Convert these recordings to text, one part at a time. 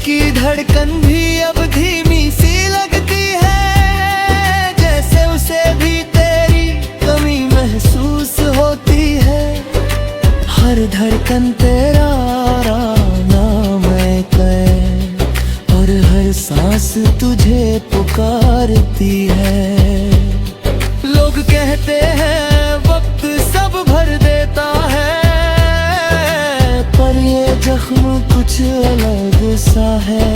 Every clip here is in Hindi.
की धड़कन भी अब धीमी सी लगती है, जैसे उसे भी तेरी कमी महसूस होती है। हर धड़कन तेरा नाम है और हर सांस तुझे पुकारती है। लोग कहते हैं वक्त सब भर देता है, पर ये जख्म कुछ अलग सा है।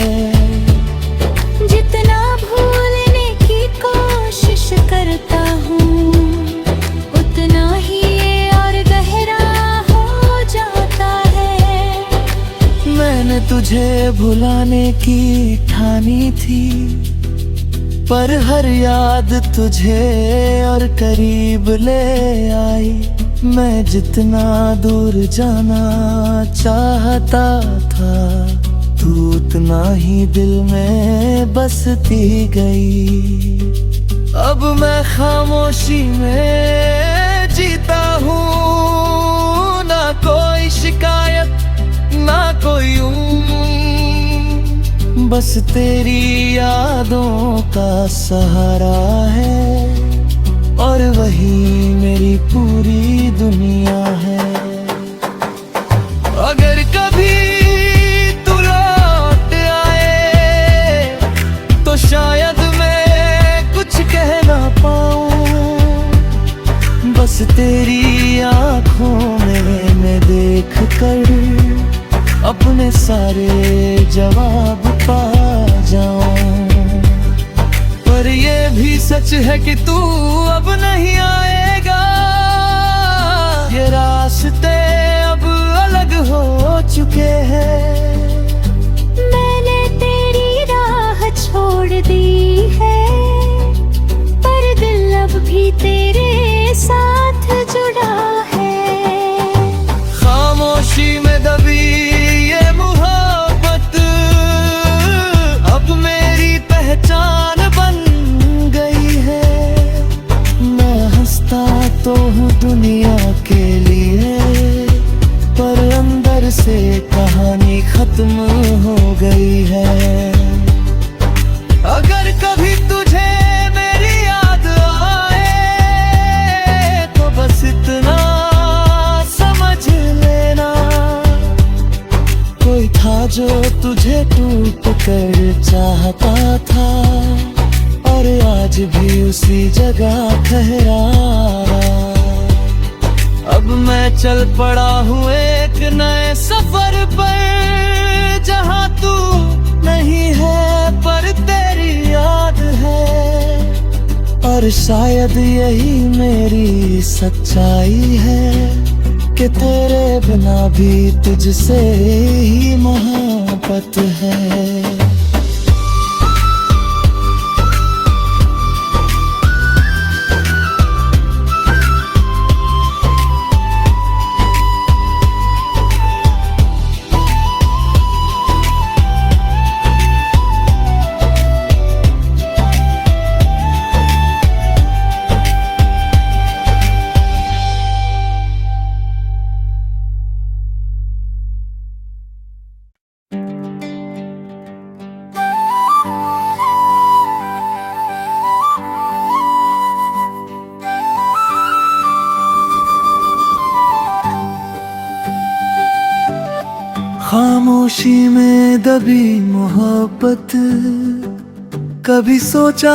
जितना भूलने की कोशिश करता हूँ, उतना ही ये और गहरा हो जाता है। मैंने तुझे भुलाने की ठानी थी, पर हर याद तुझे और करीब ले आई। मैं जितना दूर जाना चाहता था, तू उतना ही दिल में बसती गई। अब मैं खामोशी में जीता हूँ, ना कोई शिकायत ना कोई बस तेरी यादों का सहारा है, और वही मेरी पूरी दुनिया है। अगर कभी तू लौट आए तो शायद मैं कुछ कह ना पाऊं, बस तेरी आँखों में मैं देख कर अपने सारे जवाब पा जाऊं। पर ये भी सच है कि तू अब नहीं आएगा, ये रास्ते अब अलग हो चुके हैं। मैंने तेरी राह छोड़ दी है, पर दिल अब भी तेरे साथ जुड़ा है। खामोशी में दबी ये मोहब्बत अब मेरी पहचान बन गई है। मैं हंसता तो हूँ दुनिया के लिए, पर अंदर से कहानी खत्म हो गई है। अगर कभी तुझे मेरी याद आए तो बस इतना समझ लेना, कोई था जो तुझे टूट कर चाहता था, और आज भी उसी जगह ठहरा। अब मैं चल पड़ा हूँ एक नए सफर पर, जहाँ तू नहीं है पर तेरी याद है। और शायद यही मेरी सच्चाई है कि तेरे बिना भी तुझसे ही मोहब्बत है। खामोशी में दबी मोहब्बत, कभी सोचा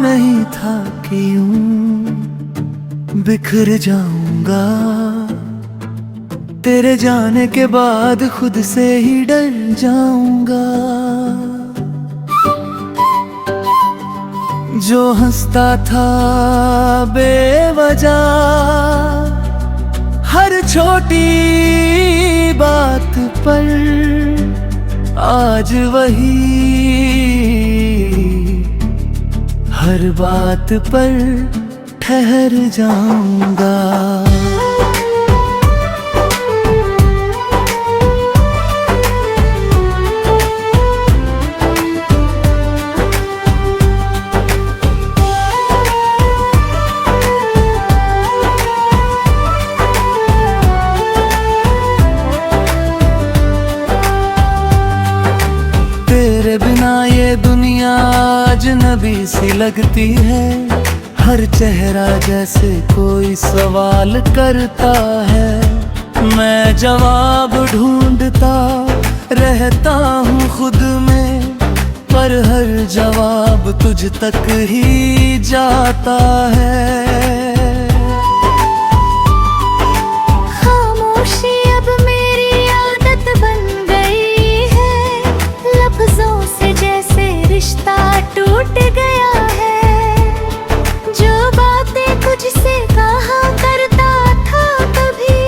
नहीं था कि यूं बिखर जाऊंगा। तेरे जाने के बाद खुद से ही डर जाऊंगा। जो हंसता था बेवजह हर छोटी बात पर, आज वही हर बात पर ठहर जाऊंगा। तेरे बिना ये दुनिया अजनबी सी लगती है। हर चेहरा जैसे कोई सवाल करता है, मैं जवाब ढूंढता रहता हूँ खुद में, पर हर जवाब तुझ तक ही जाता है। खामोशी अब मेरी आदत बन गई है, लफ्जों से जैसे रिश्ता टूट गया है। जो बातें तुझसे कहा करता था कभी,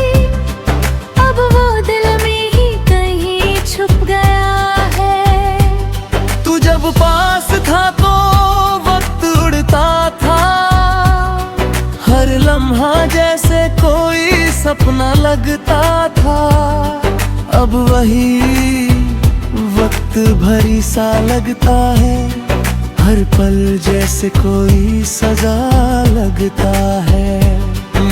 अब वो दिल में ही कहीं छुप गया है। तू जब पास था तो वक्त उड़ता था, हर लम्हा जैसे कोई सपना लगता था। अब वही वक्त भरी सा लगता है, हर पल जैसे कोई सजा लगता है।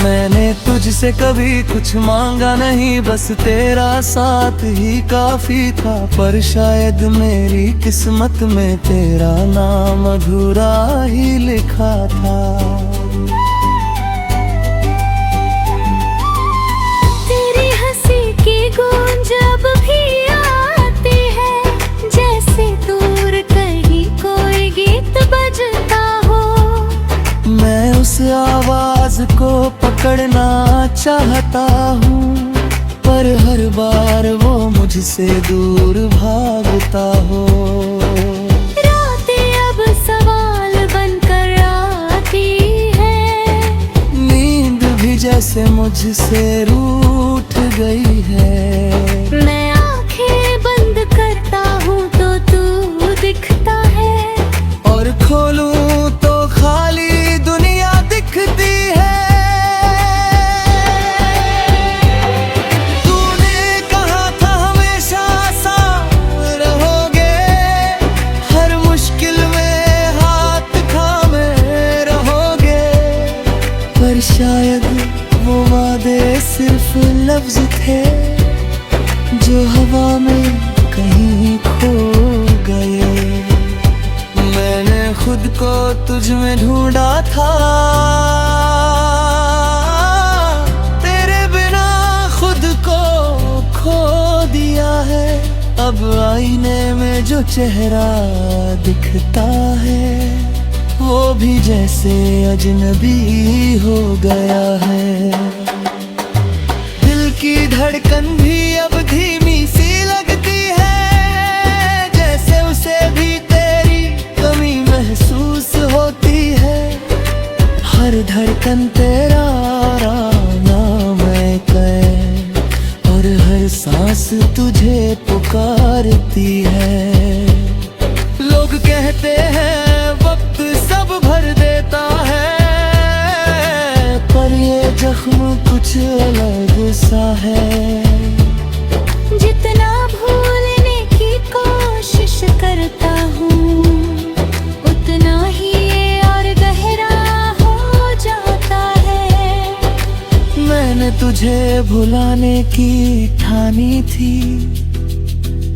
मैंने तुझसे कभी कुछ मांगा नहीं, बस तेरा साथ ही काफी था। पर शायद मेरी किस्मत में तेरा नाम अधूरा ही लिखा था। तेरी हंसी की गूंज अब भी आती है, जैसे दूर कहीं कोई गीत बजता हो। मैं उस आवाज को पकड़ना चाहता हूँ, पर हर बार वो मुझसे दूर भागता हो। रातें अब सवाल बनकर आती है, नींद भी जैसे मुझसे रूठ गई है। मैं आंखें बंद करता हूँ तो तू दिखता है, और खोलूं तो खाली दुनिया दिखती है। तूने कहा था हमेशा साथ रहोगे, हर मुश्किल में हाथ थामे रहोगे। पर शायद वो वादे सिर्फ लफ्ज थे, जो हवा में कहीं खो गए। मैंने खुद को तुझ में ढूंढा था, तेरे बिना खुद को खो दिया है। अब आईने में जो चेहरा दिखता है, वो भी जैसे अजनबी हो गया है। दिल की धड़कन भी अब धीमी सी लगती है, जैसे उसे भी तेरी कमी महसूस होती है। हर धड़कन तेरा नाम है कै, और हर सांस तुझे पुकारती है। लोग कहते हैं वक्त सब भर देता है, पर ये जख्म कुछ अलग सा है। जितना भूलने की कोशिश करता हूँ, उतना ही ये और गहरा हो जाता है। मैंने तुझे भुलाने की ठानी थी,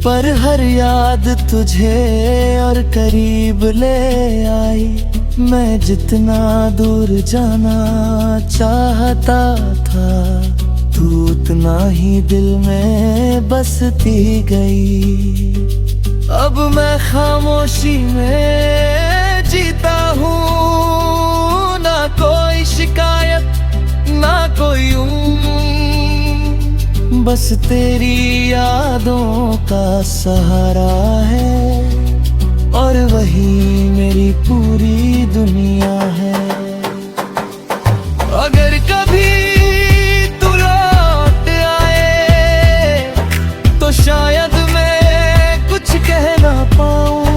पर हर याद तुझे और करीब ले आई। मैं जितना दूर जाना चाहता था, तू उतना ही दिल में बसती गई। अब मैं खामोशी में जीता हूँ, ना कोई शिकायत ना कोई बस तेरी यादों का सहारा है, और वही मेरी पूरी दुनिया है। अगर कभी तू लौट आए, तो शायद मैं कुछ कह ना पाऊं।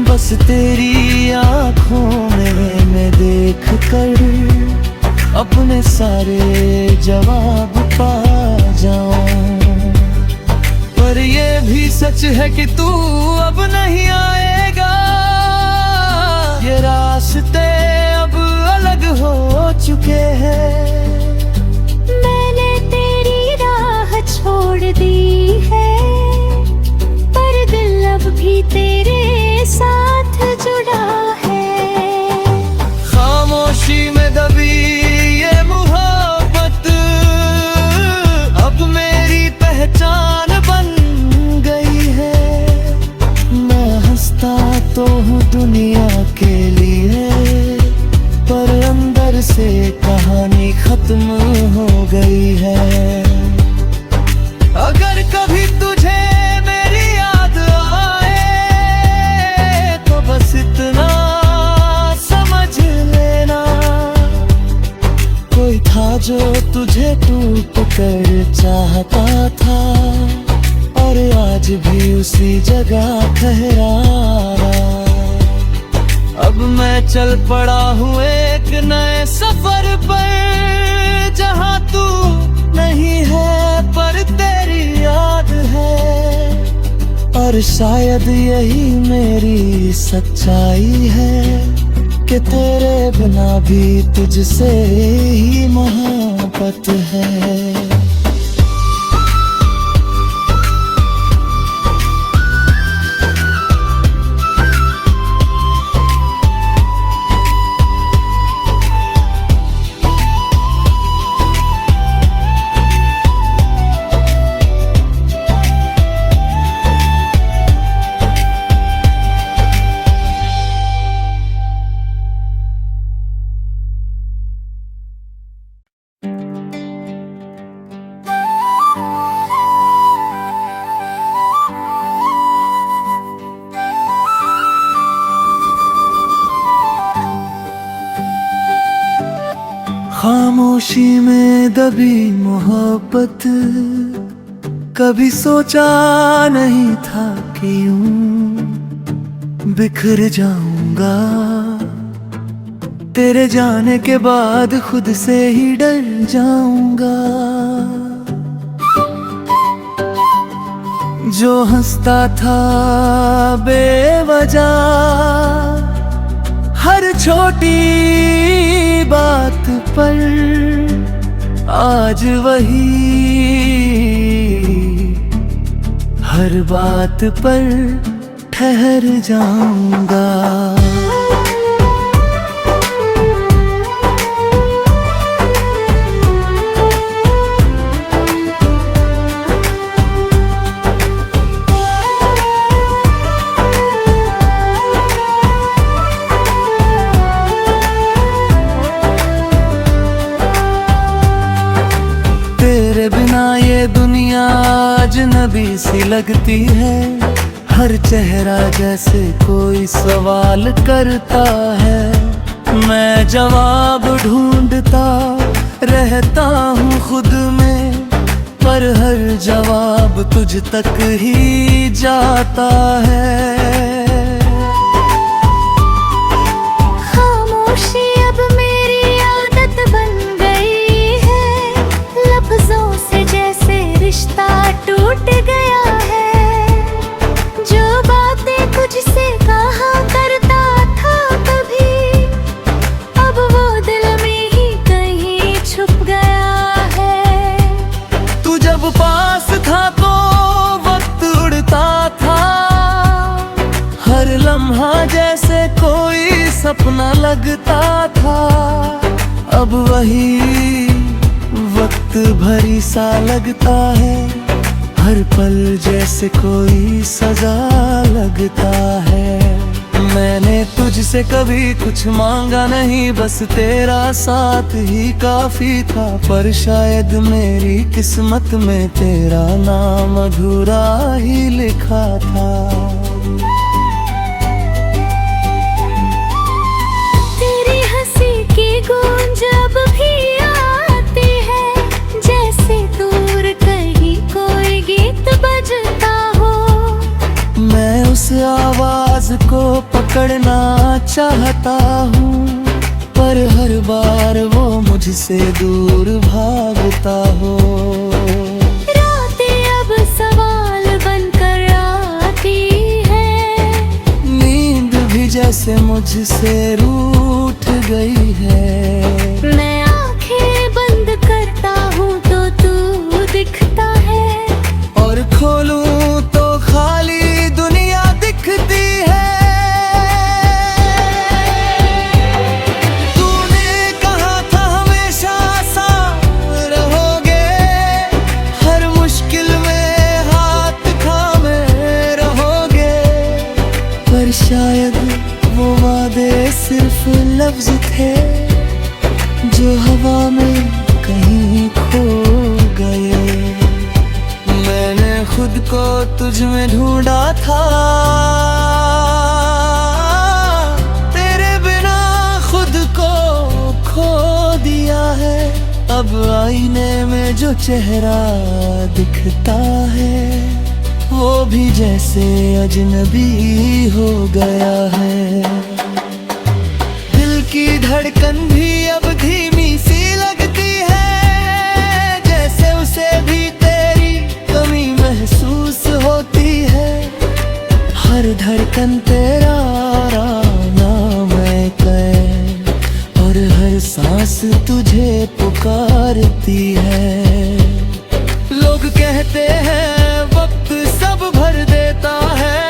बस तेरी आँखों में मैं देख कर अपने सारे जवाब पा जाऊं। पर ये भी सच है कि तू अब नहीं आएगा, ये रास्ते अब अलग हो चुके हैं। मैंने तेरी राह छोड़ दी है, पर दिल कर चाहता था, और आज भी उसी जगह ठहरा। अब मैं चल पड़ा हूँ एक नए सफर पर, जहाँ तू नहीं है पर तेरी याद है। और शायद यही मेरी सच्चाई है कि तेरे बिना भी तुझसे ही मोहब्बत है। खामोशी में दबी मोहब्बत, कभी सोचा नहीं था कि यूं बिखर जाऊंगा। तेरे जाने के बाद खुद से ही डर जाऊंगा। जो हंसता था बेवजह हर छोटी बात पर, आज वही हर बात पर ठहर जाऊंगा। ये दुनिया अजनबी सी लगती है, हर चेहरा जैसे कोई सवाल करता है। मैं जवाब ढूंढता रहता हूँ खुद में, पर हर जवाब तुझ तक ही जाता है। खामोशी अब मेरी आदत बन गई है, लफ्जों से जैसे रिश्ता टूट गया है। जो बातें तुझसे कहा करता था कभी, अब वो दिल में ही कहीं छुप गया है। तू जब पास था तो वक्त उड़ता था, हर लम्हा जैसे कोई सपना लगता था। अब वही वक्त भरी सा लगता है, हर पल जैसे कोई सजा लगता है। मैंने तुझसे कभी कुछ मांगा नहीं, बस तेरा साथ ही काफी था। पर शायद मेरी किस्मत में तेरा नाम अधूरा ही लिखा था। तेरी हंसी की गूंज अब भी आती है, जैसे दूर कहीं कोई गीत बजता हो। मैं उस आवाज को पकड़ना चाहता हूँ, पर हर बार वो मुझसे दूर भागता हो। रातें अब सवाल बनकर आती है, नींद भी जैसे मुझसे रूठ गई है। मैं आंखें बंद करता हूँ तो तू दिखता है, और खोलूं तो खाली दुनिया दिखती है। तूने कहा था हमेशा साथ रहोगे, हर मुश्किल में हाथ थामे रहोगे। पर शायद वो वादे सिर्फ लफ्ज थे, जो हवा में कहीं खो गए। मैंने खुद को तुझ में ढूंढा था, तेरे बिना खुद को खो दिया है। अब आईने में जो चेहरा दिखता है वो भी जैसे अजनबी हो गया है। दिल की धड़कन भी अब धीमी सी लगती है, जैसे उसे भी तेरी कमी महसूस होती है। हर धड़कन तेरा नाम है और हर सांस तुझे पुकारती है। लोग कहते हैं वक्त सब भर देता है,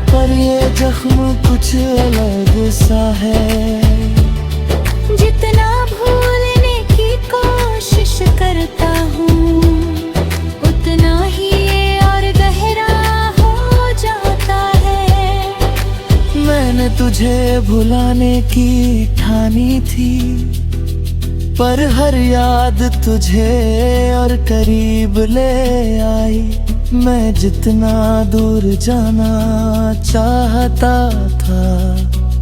पर ये जख्म कुछ अलग सा है। जितना भूलने की कोशिश करता हूँ उतना ही ये और गहरा हो जाता है। मैंने तुझे भुलाने की ठानी थी, पर हर याद तुझे और करीब ले आई। मैं जितना दूर जाना चाहता था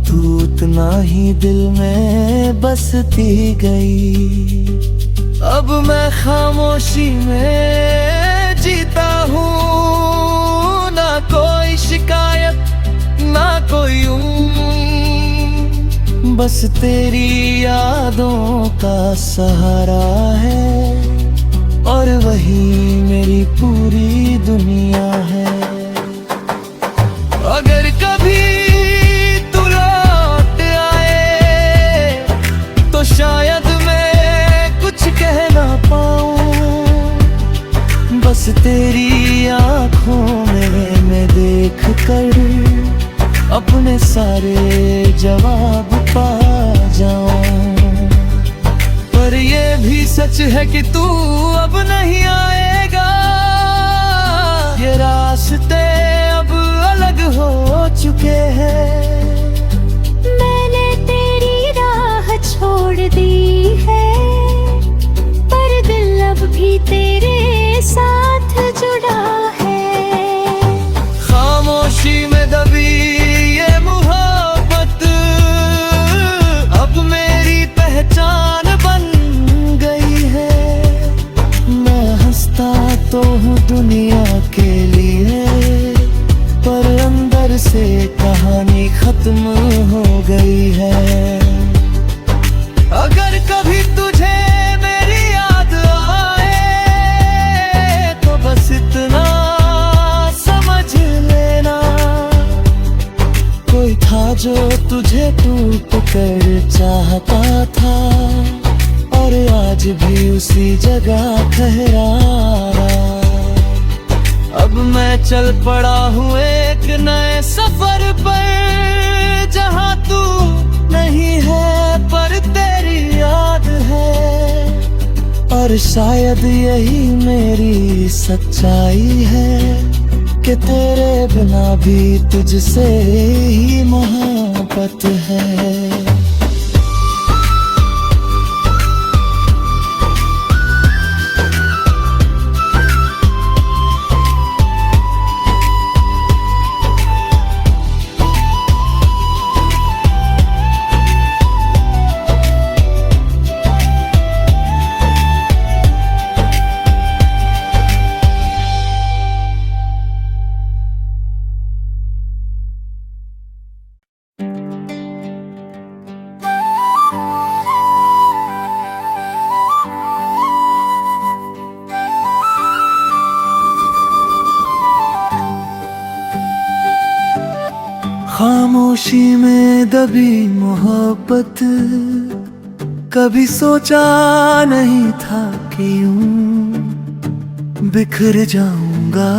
तू उतना ही दिल में बसती गई। अब मैं खामोशी में जीता हूँ, ना कोई शिकायत ना कोई बस तेरी यादों का सहारा है और वही मेरी पूरी दुनिया है। अगर कभी तू लौट आए तो शायद मैं कुछ कह ना पाऊं, बस तेरी आँखों में मैं देख कर अपने सारे जवाब पा जाऊं। पर ये भी सच है कि तू अब नहीं आएगा, ये रास्ते अब अलग हो चुके हैं। मैंने तेरी राह छोड़ दी है, पर दिल अब भी तेरे साथ जुड़ा है। खामोशी में दबी ये मोहब्बत अब मेरी पहचान बन गई है। मैं हंसता तो हूँ दुनिया के लिए, पर अंदर से कहानी खत्म हो गई है। अगर कभी तुझे मेरी याद आए तो बस इतना समझ लेना, कोई था जो तुझे टूट कर चाहता था और आज भी उसी जगह ठहरा। अब मैं चल पड़ा हूँ एक नए सफर पर, जहाँ तू नहीं है पर तेरी याद है। और शायद यही मेरी सच्चाई है कि तेरे बिना भी तुझसे ही मोहब्बत है। खामोशी में दबी मोहब्बत कभी सोचा नहीं था कि यूं बिखर जाऊंगा।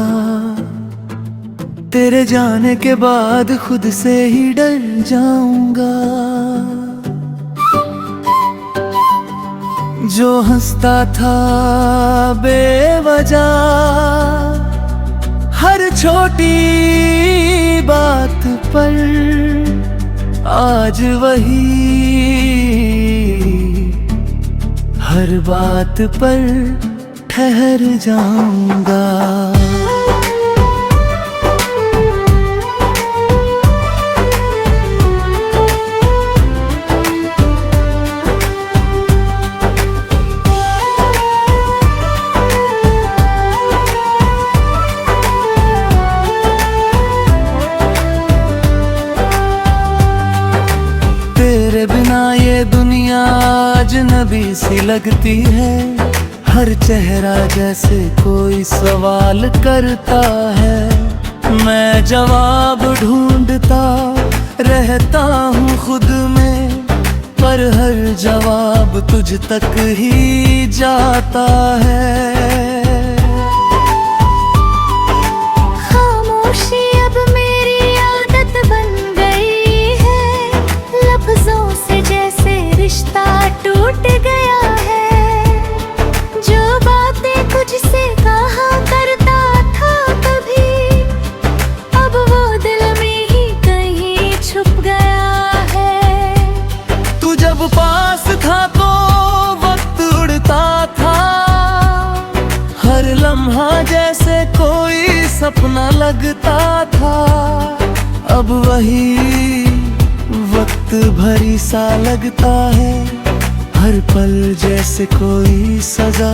तेरे जाने के बाद खुद से ही डर जाऊंगा। जो हंसता था बेवजह हर छोटी बात पर, आज वही हर बात पर ठहर जाऊंगा। अजनबी सी लगती है, हर चेहरा जैसे कोई सवाल करता है। मैं जवाब ढूंढता रहता हूँ खुद में, पर हर जवाब तुझ तक ही जाता है। खामोशी अब मेरी आदत बन गई है, लफ्जों से जैसे रिश्ता टूट गया है। जो बातें तुझसे कहा करता था कभी, अब वो दिल में ही कहीं छुप गया है। तू जब पास था तो वक्त उड़ता था, हर लम्हा जैसे कोई सपना लगता था। अब वही वक्त भरी सा लगता है, हर पल जैसे कोई सजा।